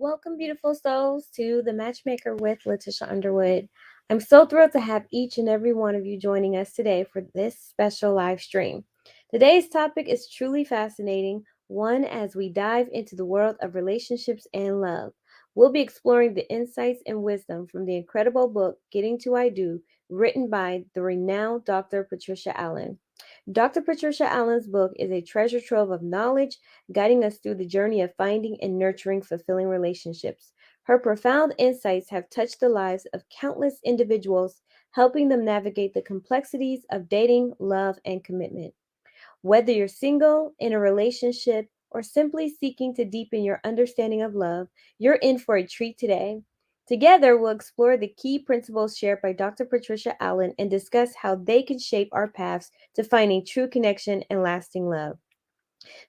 Welcome, beautiful souls, to the Matchmaker with Letitia Underwood. I'm so thrilled to have each and every one of you joining us today for this special live stream. Today's topic is truly fascinating, one as we dive into the world of relationships and love. We'll be exploring the insights and wisdom from the incredible book, Getting to I Do, written by the renowned Dr. Patricia Allen. Dr. Patricia Allen's book is a treasure trove of knowledge, guiding us through the journey of finding and nurturing fulfilling relationships. Her profound insights have touched the lives of countless individuals, helping them navigate the complexities of dating, love, and commitment. Whether you're single, in a relationship, or simply seeking to deepen your understanding of love, you're in for a treat today. Together, we'll explore the key principles shared by Dr. Patricia Allen and discuss how they can shape our paths to finding true connection and lasting love.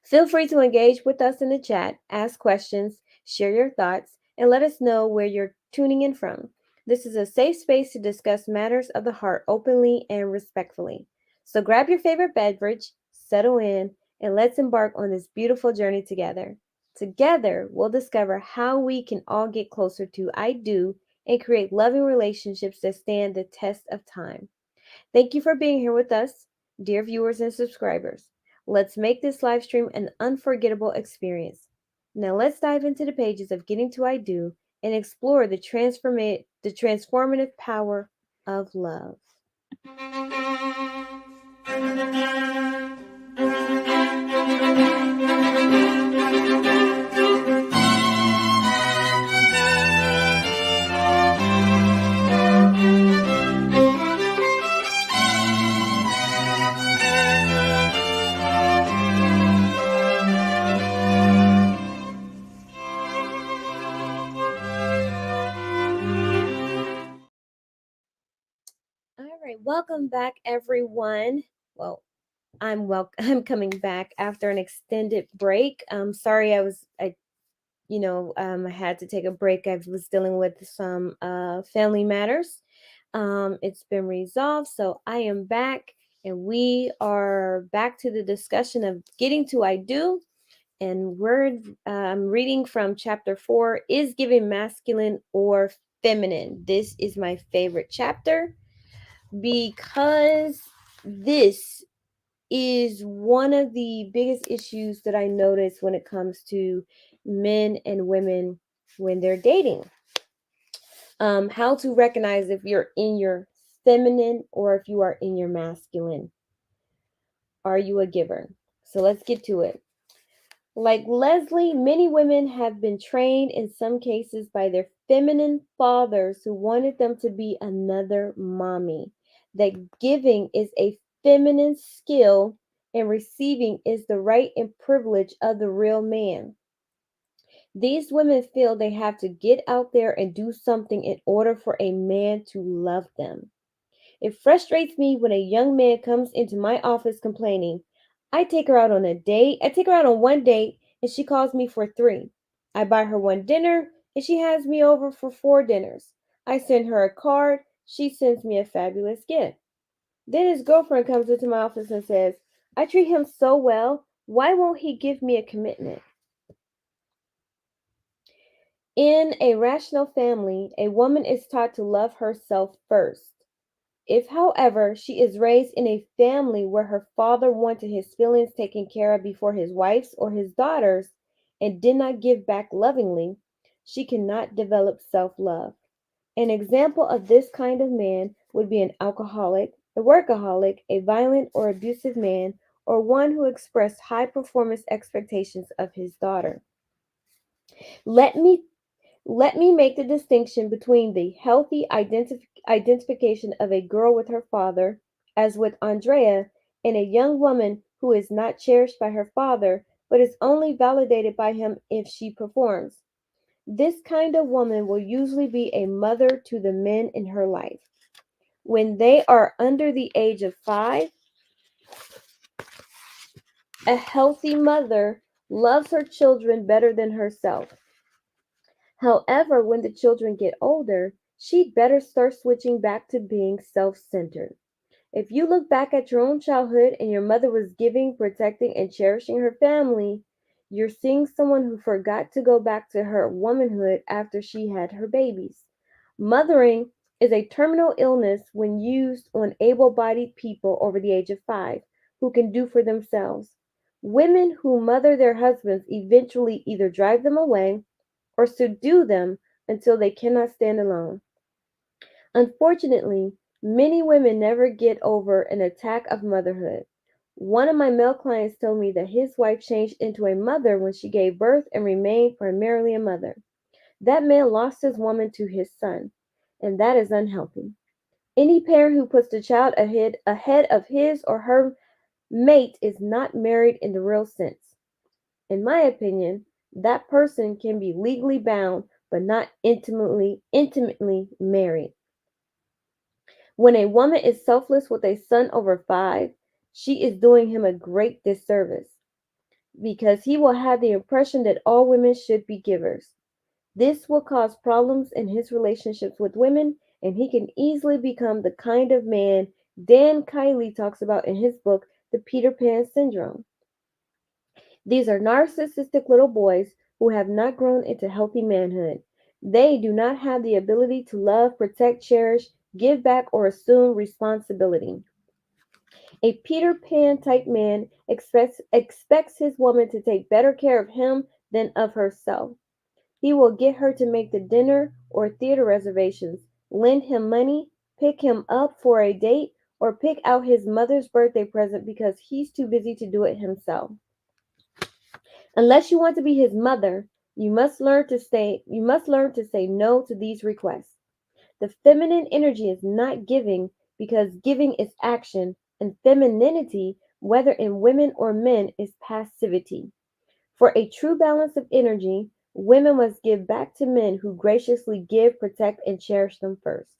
Feel free to engage with us in the chat, ask questions, share your thoughts, and let us know where you're tuning in from. This is a safe space to discuss matters of the heart openly and respectfully. So grab your favorite beverage, settle in, and let's embark on this beautiful journey together. Together, we'll discover how we can all get closer to I do and create loving relationships that stand the test of time. Thank you for being here with us, dear viewers and subscribers. Let's make this live stream an unforgettable experience. Now let's dive into the pages of Getting to I Do and explore the transformative power of love. All right, welcome back, everyone. Well, I'm coming back after an extended break. I'm sorry I had to take a break. I was dealing with some family matters. It's been resolved, so I am back, and we are back to the discussion of Getting to I Do. And I'm reading from chapter 4, Is Giving Masculine or Feminine? This is my favorite chapter because this is one of the biggest issues that I notice when it comes to men and women when they're dating. How to recognize if you're in your feminine or if you are in your masculine. Are you a giver? So let's get to it. Like Leslie, many women have been trained in some cases by their feminine fathers who wanted them to be another mommy. That giving is a feminine skill and receiving is the right and privilege of the real man. These women feel they have to get out there and do something in order for a man to love them. It frustrates me when a young man comes into my office complaining, I take her out on a date. I take her out on one date and she calls me for three. I buy her one dinner and she has me over for four dinners. I send her a card. She sends me a fabulous gift. Then his girlfriend comes into my office and says, I treat him so well. Why won't he give me a commitment? In a rational family, a woman is taught to love herself first. If, however, she is raised in a family where her father wanted his feelings taken care of before his wife's or his daughter's and did not give back lovingly, she cannot develop self love. An example of this kind of man would be an alcoholic, a workaholic, a violent or abusive man, or one who expressed high performance expectations of his daughter. Let me Let me make the distinction between the healthy identification of a girl with her father, as with Andrea, and a young woman who is not cherished by her father, but is only validated by him if she performs. This kind of woman will usually be a mother to the men in her life. When they are under the age of 5, a healthy mother loves her children better than herself. However, when the children get older, she'd better start switching back to being self centered. If you look back at your own childhood and your mother was giving, protecting, and cherishing her family, You're seeing someone who forgot to go back to her womanhood after she had her babies. Mothering is a terminal illness when used on able bodied people over the age of 5 who can do for themselves. Women who mother their husbands eventually either drive them away or subdue them until they cannot stand alone. Unfortunately, many women never get over an attack of motherhood. One of my male clients told me that his wife changed into a mother when she gave birth and remained primarily a mother. That man lost his woman to his son, and that is unhealthy. Any parent who puts the child ahead of his or her mate is not married in the real sense. In my opinion, that person can be legally bound but not intimately married. When a woman is selfless with a son over 5, she is doing him a great disservice because he will have the impression that all women should be givers. This will cause problems in his relationships with women, and he can easily become the kind of man Dan Kiley talks about in his book, The Peter Pan Syndrome. These are narcissistic little boys who have not grown into healthy manhood. They do not have the ability to love, protect, cherish, give back, or assume responsibility. A Peter Pan type man expects his woman to take better care of him than of herself. He will get her to make the dinner or theater reservations, lend him money, pick him up for a date, or pick out his mother's birthday present because he's too busy to do it himself. Unless you want to be his mother, you must learn to say no to these requests. The feminine energy is not giving because giving is action, and femininity, whether in women or men, is passivity. For a true balance of energy, women must give back to men who graciously give, protect, and cherish them first.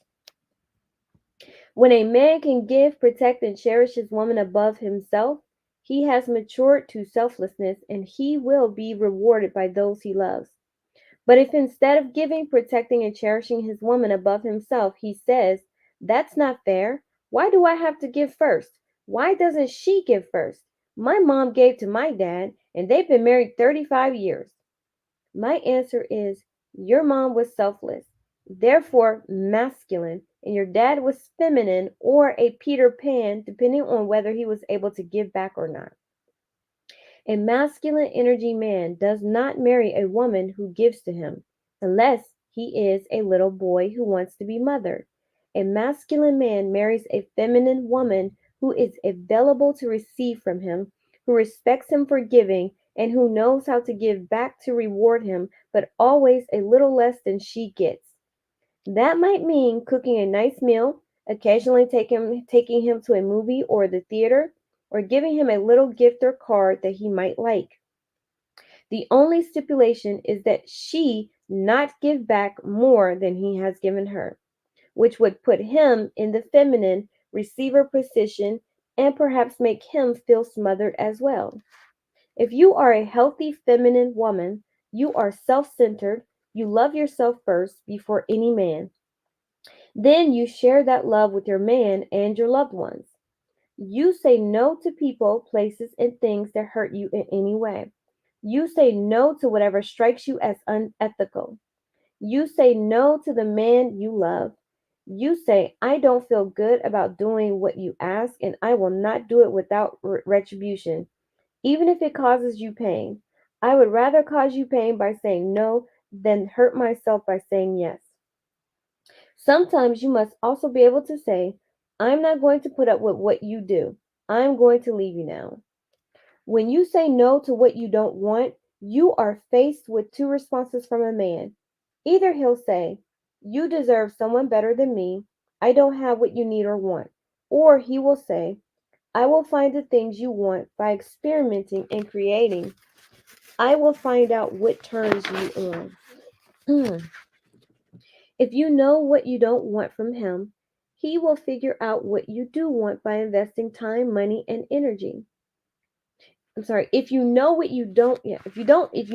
When a man can give, protect, and cherish his woman above himself, he has matured to selflessness and he will be rewarded by those he loves. But if instead of giving, protecting, and cherishing his woman above himself, he says, "That's not fair. Why do I have to give first? Why doesn't she give first? My mom gave to my dad, and they've been married 35 years." My answer is, your mom was selfless, therefore masculine, and your dad was feminine or a Peter Pan, depending on whether he was able to give back or not. A masculine energy man does not marry a woman who gives to him, unless he is a little boy who wants to be mothered. A masculine man marries a feminine woman who is available to receive from him, who respects him for giving, and who knows how to give back to reward him, but always a little less than she gets. That might mean cooking a nice meal, occasionally taking him to a movie or the theater, or giving him a little gift or card that he might like. The only stipulation is that she not give back more than he has given her, which would put him in the feminine receiver position and perhaps make him feel smothered as well. If you are a healthy feminine woman, you are self centered, you love yourself first before any man. Then you share that love with your man and your loved ones. You say no to people, places, and things that hurt you in any way. You say no to whatever strikes you as unethical. You say no to the man you love. You say, "I don't feel good about doing what you ask, and I will not do it without retribution, even if it causes you pain. I would rather cause you pain by saying no than hurt myself by saying yes." Sometimes you must also be able to say, "I'm not going to put up with what you do. I'm going to leave you now." When you say no to what you don't want, you are faced with two responses from a man. Either he'll say, "You deserve someone better than me. I don't have what you need or want." Or he will say, "I will find the things you want by experimenting and creating. I will find out what turns you on." If you know what you don't want from him, he will figure out what you do want by investing time, money, and energy. I'm sorry, if you know what you don't, yeah, if you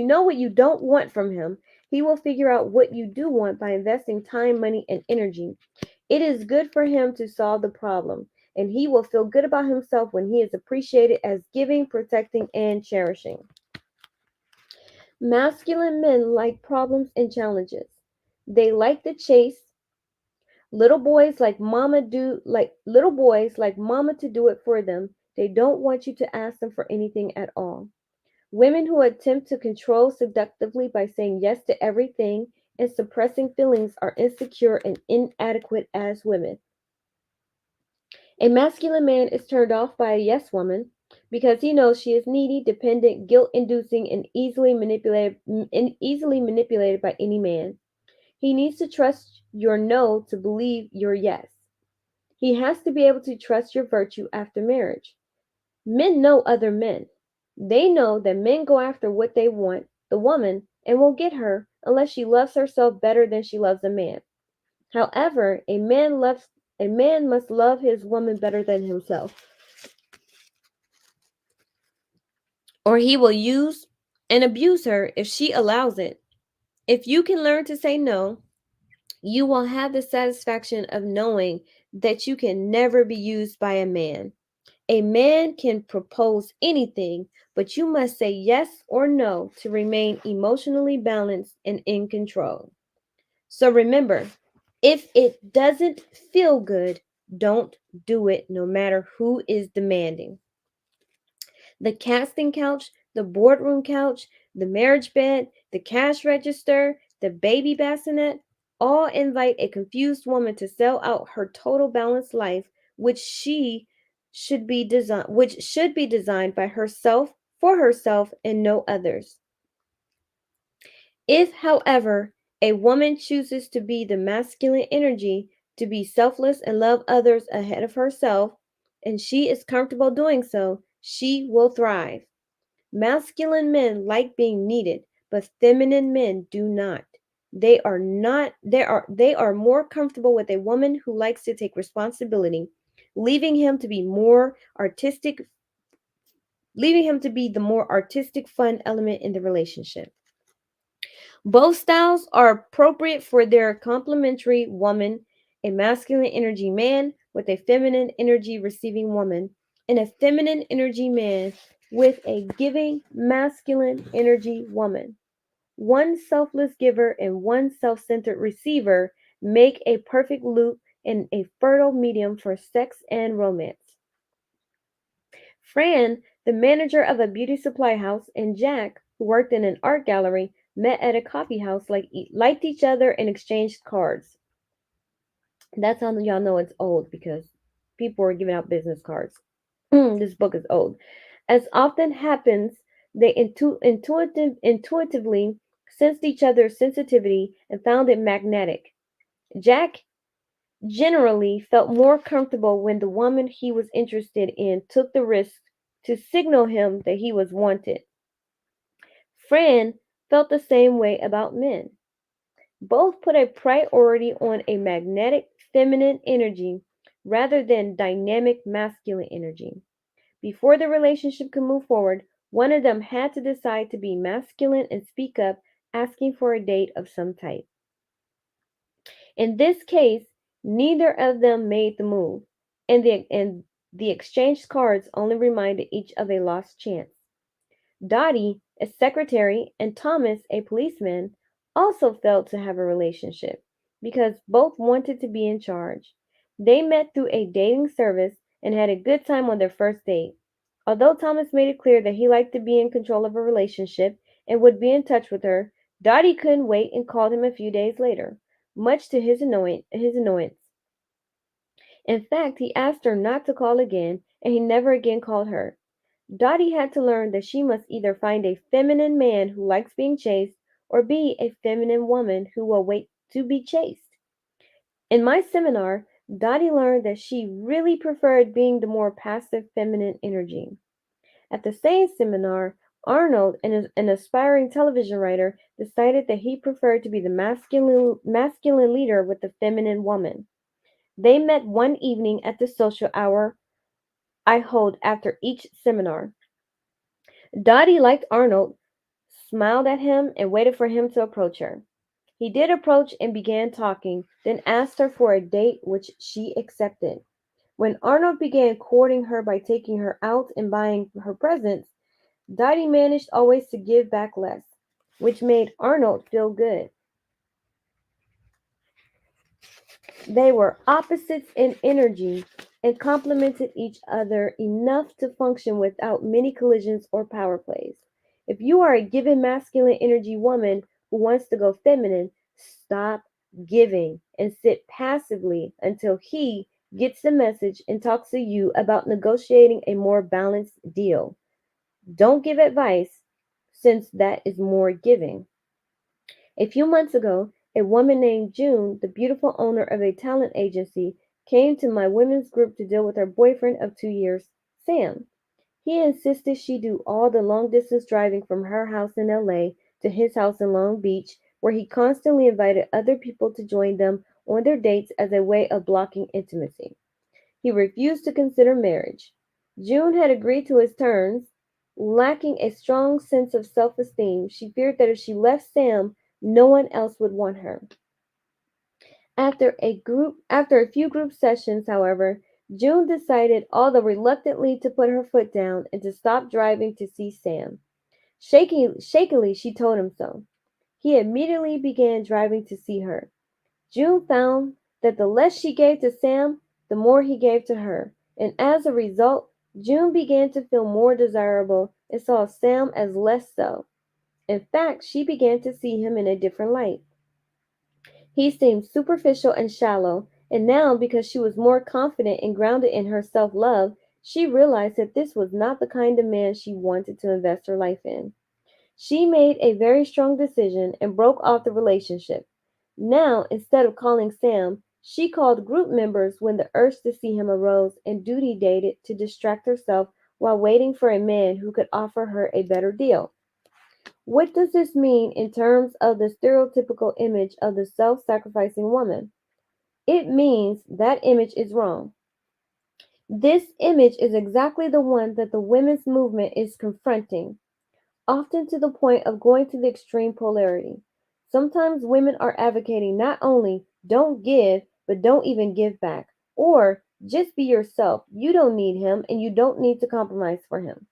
know what you don't want from him, he will figure out what you do want by investing time, money, and energy. It is good for him to solve the problem, and he will feel good about himself when he is appreciated as giving, protecting, and cherishing. Masculine men like problems and challenges. They like the chase. Little boys like mama to do it for them. They don't want you to ask them for anything at all. Women who attempt to control seductively by saying yes to everything and suppressing feelings are insecure and inadequate as women. A masculine man is turned off by a yes woman because he knows she is needy, dependent, guilt-inducing, and easily manipulated by any man. He needs to trust your no to believe your yes. He has to be able to trust your virtue after marriage. Men know other men. They know that men go after what they want, the woman, and will get her unless she loves herself better than she loves a man. However, a man must love his woman better than himself, or he will use and abuse her if she allows it. If you can learn to say no, you will have the satisfaction of knowing that you can never be used by a man. A man can propose anything, but you must say yes or no to remain emotionally balanced and in control. So remember, if it doesn't feel good, don't do it no matter who is demanding. The casting couch, the boardroom couch, the marriage bed, the cash register, the baby bassinet, all invite a confused woman to sell out her total balanced life, which should be designed by herself for herself and no others. If, however, a woman chooses to be the masculine energy, to be selfless and love others ahead of herself, and she is comfortable doing so, she will thrive. Masculine men like being needed, but feminine men do not. They are more comfortable with a woman who likes to take responsibility, leaving him to be more artistic, leaving him to be the more artistic fun element in the relationship. Both styles are appropriate for their complementary woman, a masculine energy man with a feminine energy receiving woman, and a feminine energy man with a giving masculine energy woman. One selfless giver and one self centered receiver make a perfect loop and a fertile medium for sex and romance. Fran, the manager of a beauty supply house, and Jack, who worked in an art gallery, met at a coffee house, liked each other, and exchanged cards. That's how y'all know it's old because people were giving out business cards. This book is old. As often happens, they intuitively sensed each other's sensitivity and found it magnetic. Jack generally felt more comfortable when the woman he was interested in took the risk to signal him that he was wanted. Fran felt the same way about men. Both put a priority on a magnetic feminine energy rather than dynamic masculine energy. Before the relationship could move forward, one of them had to decide to be masculine and speak up, asking for a date of some type. In this case, neither of them made the move, and the exchanged cards only reminded each of a lost chance. Dottie, a secretary, and Thomas, a policeman, also failed to have a relationship because both wanted to be in charge. They met through a dating service and had a good time on their first date. Although Thomas made it clear that he liked to be in control of a relationship and would be in touch with her, Dottie couldn't wait and called him a few days later, much to his annoyance. In fact, he asked her not to call again, and he never again called her. Dottie had to learn that she must either find a feminine man who likes being chased or be a feminine woman who will wait to be chased. In my seminar, Dottie learned that she really preferred being the more passive feminine energy. At the same seminar, Arnold, an aspiring television writer, decided that he preferred to be the masculine leader with the feminine woman. They met one evening at the social hour I hold after each seminar. Dottie liked Arnold, smiled at him, and waited for him to approach her. He did approach and began talking, then asked her for a date, which she accepted. When Arnold began courting her by taking her out and buying her presents, Dottie managed always to give back less. which made Arnold feel good. They were opposites in energy and complemented each other enough to function without many collisions or power plays. If you are a given masculine energy woman who wants to go feminine, stop giving and sit passively until he gets the message and talks to you about negotiating a more balanced deal. Don't give advice, since that is more giving. A few months ago, a woman named June, the beautiful owner of a talent agency, came to my women's group to deal with her boyfriend of 2 years, Sam. He insisted she do all the long distance driving from her house in LA to his house in Long Beach, where he constantly invited other people to join them on their dates as a way of blocking intimacy. He refused to consider marriage. June had agreed to his terms. Lacking a strong sense of self esteem, she feared that if she left Sam, no one else would want her. After a few group sessions, however, June decided, although reluctantly, to put her foot down and to stop driving to see Sam. Shakily, she told him so. He immediately began driving to see her. June found that the less she gave to Sam, the more he gave to her, and as a result, June began to feel more desirable and saw Sam as less so. In fact, she began to see him in a different light. He seemed superficial and shallow, and now, because she was more confident and grounded in her self love, she realized that this was not the kind of man she wanted to invest her life in. She made a very strong decision and broke off the relationship. Now, instead of calling Sam, she called group members when the urge to see him arose and duty dated to distract herself while waiting for a man who could offer her a better deal. What does this mean in terms of the stereotypical image of the self sacrificing woman? It means that image is wrong. This image is exactly the one that the women's movement is confronting, often to the point of going to the extreme polarity. Sometimes women are advocating not only don't give, but don't even give back, or just be yourself. You don't need him and you don't need to compromise for him.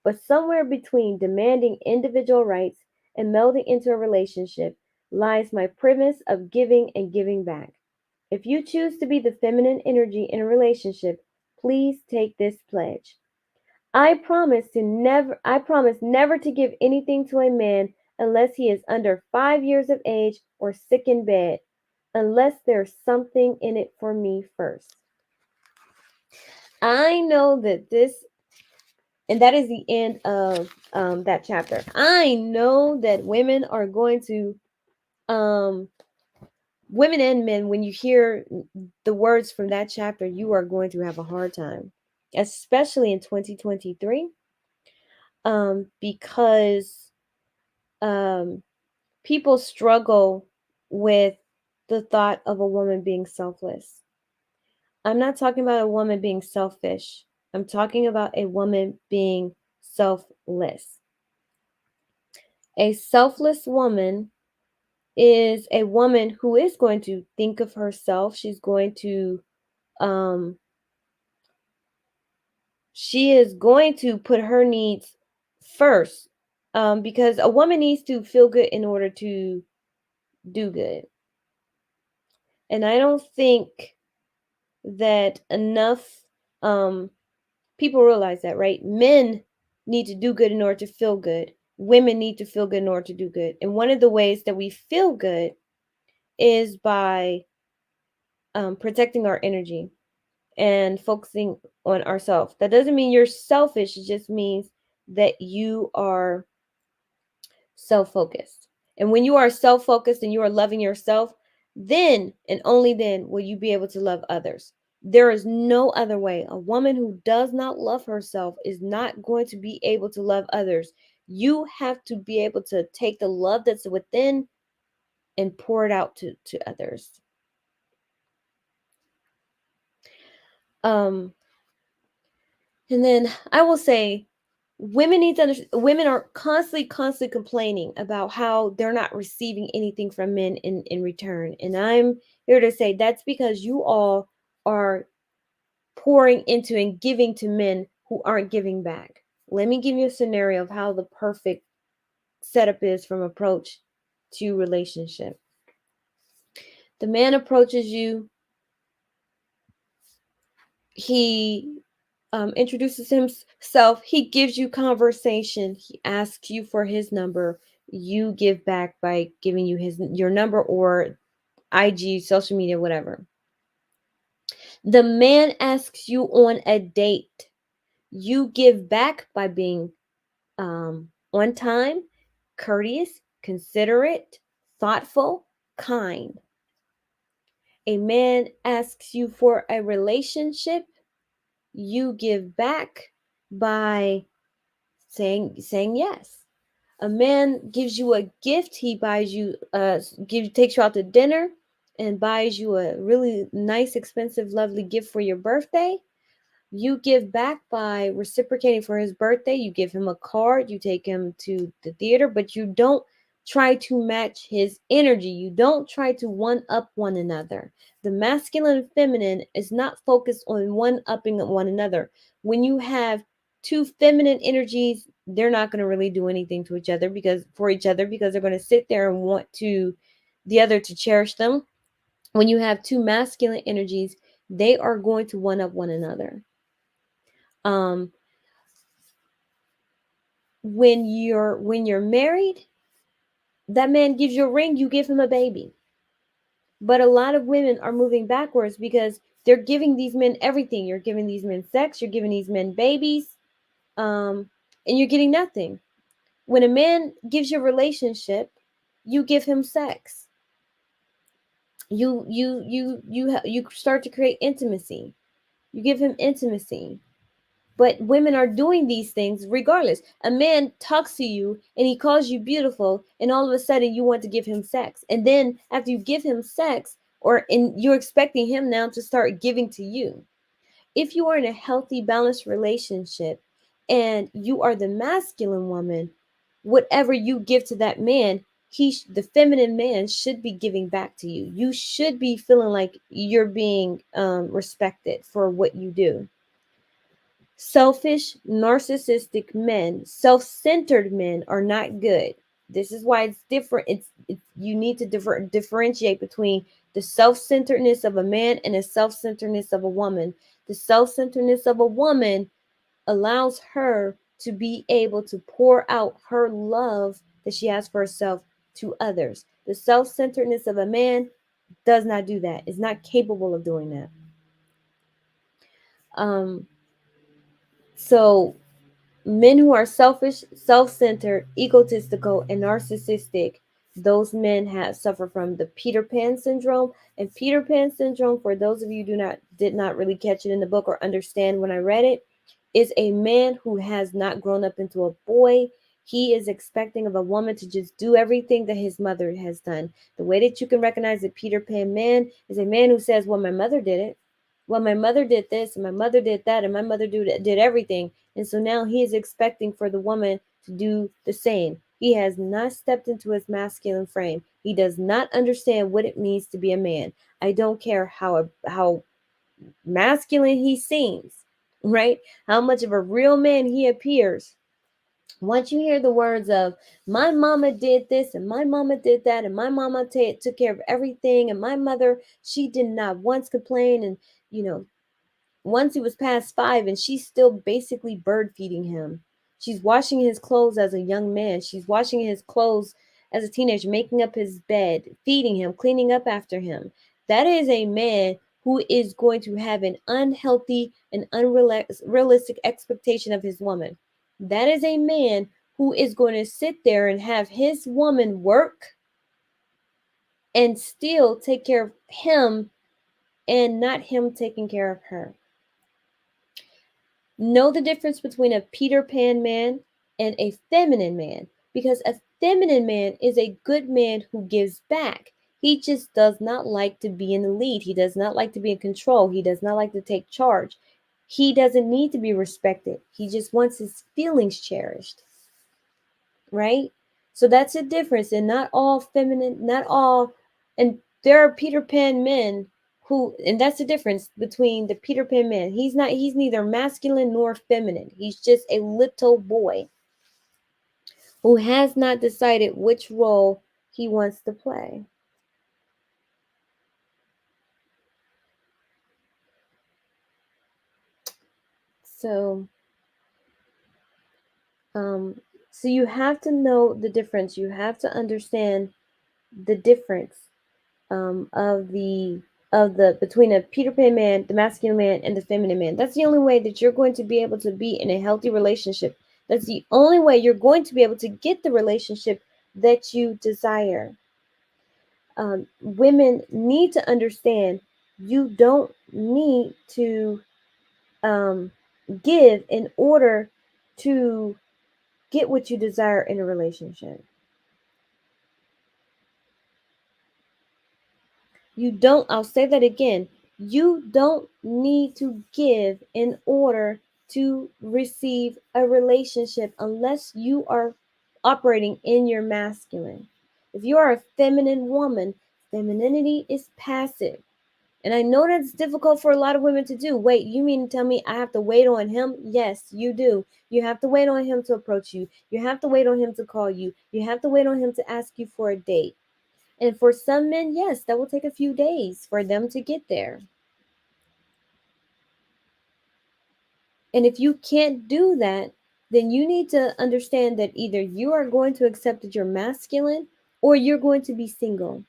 But somewhere between demanding individual rights and melding into a relationship lies my premise of giving and giving back. If you choose to be the feminine energy in a relationship, please take this pledge. I promise never to give anything to a man unless he is under 5 years of age or sick in bed, unless there's something in it for me first. I know that and that is the end of that chapter. I know that women are going to, um, women and men, when you hear the words from that chapter, you are going to have a hard time, especially in 2023, because um, people struggle with the thought of a woman being selfless. I'm not talking about a woman being selfish. I'm talking about a woman being selfless. A selfless woman is a woman who is going to think of herself. Um, she is going to put her needs first, because a woman needs to feel good in order to do good. And I don't think that enough people realize that, right? Men need to do good in order to feel good. Women need to feel good in order to do good. And one of the ways that we feel good is by protecting our energy and focusing on ourselves. That doesn't mean you're selfish, it just means that you are self focused. And when you are self focused and you are loving yourself, then and only then will you be able to love others. There is no other way. A woman who does not love herself is not going to be able to love others. You have to be able to take the love that's within and pour it out to others. Um, and then I will say, women need to understand, women are constantly complaining about how they're not receiving anything from men in return. And I'm here to say that's because you all are pouring into and giving to men who aren't giving back. Let me give you a scenario of how the perfect setup is from approach to relationship. The man approaches you, he introduces himself, he gives you conversation, he asks you for his number, you give back by giving you your number or IG, social media, whatever. The man asks you on a date. You give back by being on time, courteous, considerate, thoughtful, kind. A man asks you for a relationship, you give back by saying yes. A man gives you a gift, he buys you takes you out to dinner and buys you a really nice, expensive, lovely gift for your birthday. You give back by reciprocating for his birthday. You give him a card, you take him to the theater, but you don't try to match his energy. You don't try to one up one another. The masculine and feminine is not focused on one upping one another. When you have two feminine energies, they're not going to really do anything to each other because they're going to sit there and want to the other to cherish them. When you have two masculine energies, they are going to one up one another. um when you're married, that man gives you a ring, you give him a baby. But a lot of women are moving backwards because they're giving these men everything. You're giving these men sex, you're giving these men babies, um and you're getting nothing. When a man gives you a relationship, you give him sex. You start to create intimacy. You give him intimacy. But women are doing these things regardless. A man talks to you and he calls you beautiful, and all of a sudden you want to give him sex. And then after you give him sex, you're expecting him now to start giving to you. If you are in a healthy, balanced relationship and you are the masculine woman, whatever you give to that man, the feminine man should be giving back to you. You should be feeling like you're being respected for what you do. Selfish, narcissistic men, self-centered men are not good. This is why it's different. You need to differentiate between the self-centeredness of a man and the self-centeredness of a woman. The self-centeredness of a woman allows her to be able to pour out her love that she has for herself to others. The self-centeredness of a man does not do that. Is not capable of doing that. So men who are selfish, self-centered, egotistical, and narcissistic, those men have suffer from the Peter Pan syndrome. And Peter Pan syndrome, for those of you did not really catch it in the book or understand when I read it, is a man who has not grown up into a boy. He is expecting of a woman to just do everything that his mother has done. The way that you can recognize a Peter Pan man is a man who says, well, my mother did it. Well, my mother did this and my mother did that and my mother did everything. And so now he is expecting for the woman to do the same. He has not stepped into his masculine frame. He does not understand what it means to be a man. I don't care how masculine he seems, right? How much of a real man he appears. Once you hear the words of my mama did this and my mama did that and my mama took care of everything and my mother, she did not once complain, and you know once he was past 5 and she's still basically bird feeding him. She's washing his clothes as a young man. She's washing his clothes as a teenager, making up his bed, feeding him, cleaning up after him. That is a man who is going to have an unhealthy and unrealistic expectation of his woman. That is a man who is going to sit there and have his woman work and still take care of him and not him taking care of her. Know the difference between a Peter Pan man and a feminine man, because a feminine man is a good man who gives back. He just does not like to be in the lead. He does not like to be in control. He does not like to take charge. He doesn't need to be respected. He just wants his feelings cherished. Right? So that's a difference. And not all feminine, not all, and there are Peter Pan men and that's the difference between the Peter Pan man. He's neither masculine nor feminine. He's just a little boy who has not decided which role he wants to play. So, um, so you have to know the difference. You have to understand the difference of the between a Peter Pan man, the masculine man, and the feminine man. That's the only way that you're going to be able to be in a healthy relationship. That's the only way you're going to be able to get the relationship that you desire. Women need to understand you don't need to um, give in order to get what you desire in a relationship. You don't, I'll say that again. You don't need to give in order to receive a relationship unless you are operating in your masculine. If you are a feminine woman, femininity is passive. And I know that's difficult for a lot of women to do. Wait, you mean to tell me I have to wait on him? Yes, you do. You have to wait on him to approach you. You have to wait on him to call you. You have to wait on him to ask you for a date. And for some men, yes, that will take a few days for them to get there. And if you can't do that, then you need to understand that either you are going to accept that you're masculine or you're going to be single.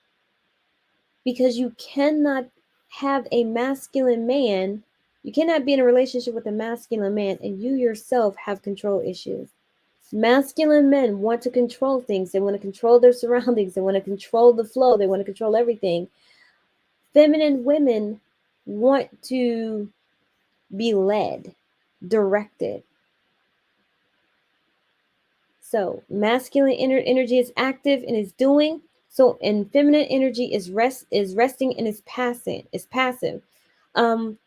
Because you cannot have a masculine man, you cannot be in a relationship with a masculine man and you yourself have control issues. Masculine men want to control things, they want to control their surroundings, they want to control the flow, they want to control everything. Feminine women want to be led, directed. So masculine energy is active and is doing. So and feminine energy is resting and is passive. Um,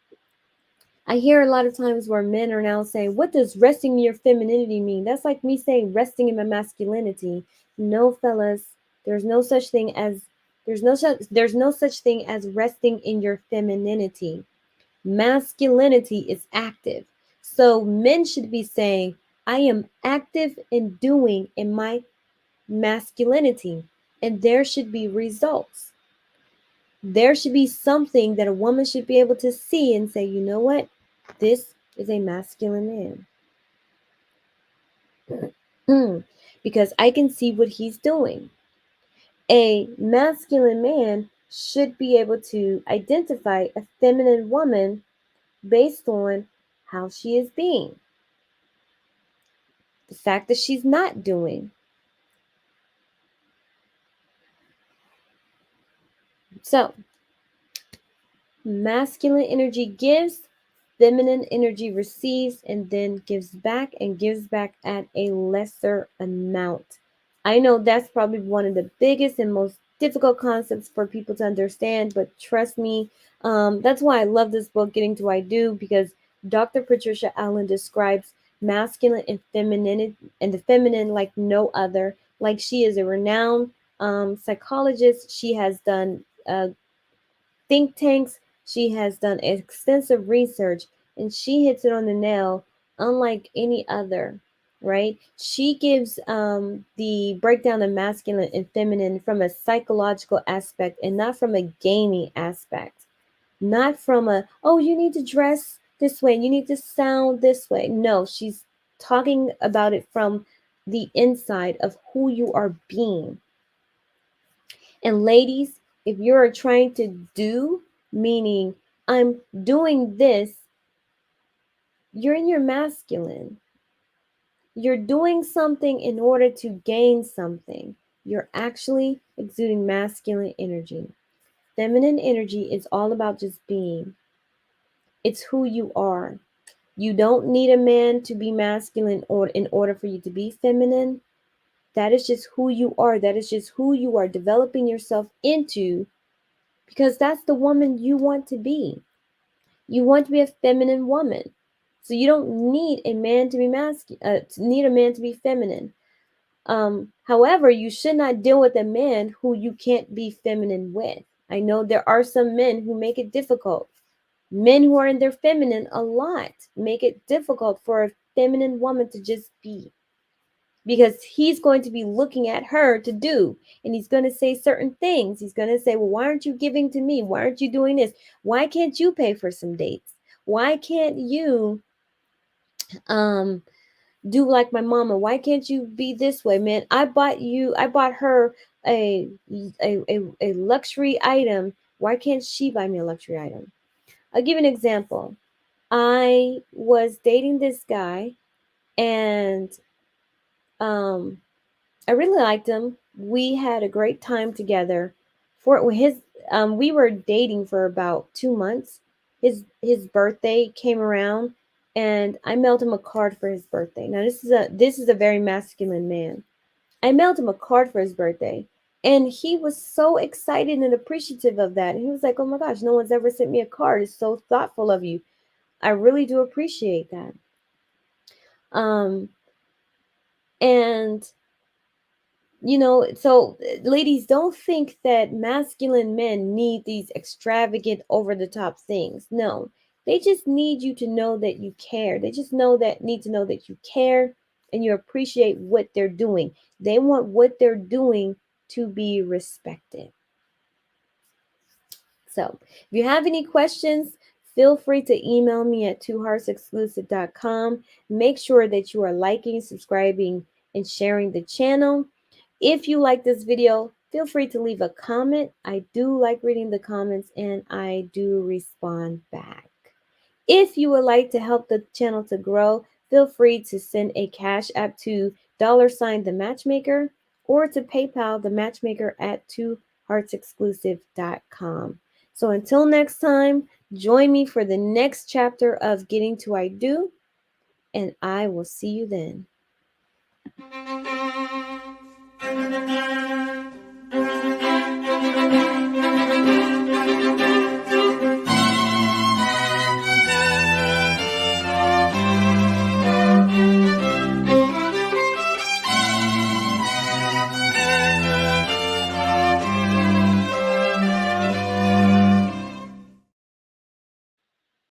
I hear a lot of times where men are now saying, "What does resting in your femininity mean?" That's like me saying resting in my masculinity. No, fellas, there's no such thing as there's no such thing as resting in your femininity. Masculinity is active. So men should be saying, I am active in doing in my masculinity, and there should be results. There should be something that a woman should be able to see and say, you know what? This is a masculine man. Because I can see what he's doing. A masculine man should be able to identify a feminine woman based on how she is being, the fact that she's not doing. So, masculine energy gives, feminine energy receives, and then gives back at a lesser amount. I know that's probably one of the biggest and most difficult concepts for people to understand, but trust me, that's why I love this book, Getting to I Do, because Dr. Patricia Allen describes masculine and feminine and the feminine like no other. Like she is a renowned psychologist. She has done think tanks. She has done extensive research and she hits it on the nail, unlike any other, right? She gives the breakdown of masculine and feminine from a psychological aspect and not from a gaming aspect. Not from a, oh, you need to dress this way, you need to sound this way. No, she's talking about it from the inside of who you are being. And ladies, if you're trying to do, meaning I'm doing this, you're in your masculine. You're doing something in order to gain something. You're actually exuding masculine energy. Feminine energy is all about just being. It's who you are. You don't need a man to be masculine or in order for you to be feminine. That is just who you are. That is just who you are developing yourself into because that's the woman you want to be. You want to be a feminine woman. So you don't need a man to be masculine, need a man to be feminine. However, you should not deal with a man who you can't be feminine with. I know there are some men who make it difficult. Men who are in their feminine a lot make it difficult for a feminine woman to just be because he's going to be looking at her to do, and he's going to say certain things. He's going to say, well, why aren't you giving to me? Why aren't you doing this? Why can't you pay for some dates? Why can't you um do like my mama? Why can't you be this way, man? I bought her a luxury item. Why can't she buy me a luxury item? I'll give you an example. I was dating this guy, and um I really liked him. We had a great time together. For his we were dating for about 2 months. His birthday came around, and I mailed him a card for his birthday. Now this is a very masculine man. I mailed him a card for his birthday, and he was so excited and appreciative of that. And he was like, "Oh my gosh, no one's ever sent me a card. It's so thoughtful of you. I really do appreciate that." Um and so ladies, don't think that masculine men need these extravagant, over the top things. No, they just need you to know that you care. They just need to know that you care and you appreciate what they're doing. They want what they're doing to be respected. So, if you have any questions, feel free to email me at twoheartsexclusive.com. Make sure that you are liking, subscribing, and sharing the channel. If you like this video, feel free to leave a comment. I do like reading the comments, and I do respond back. If you would like to help the channel to grow, feel free to send a cash app to $ the matchmaker, or to PayPal the matchmaker at twoheartsexclusive.com. So until next time, join me for the next chapter of Getting to I Do, and I will see you then.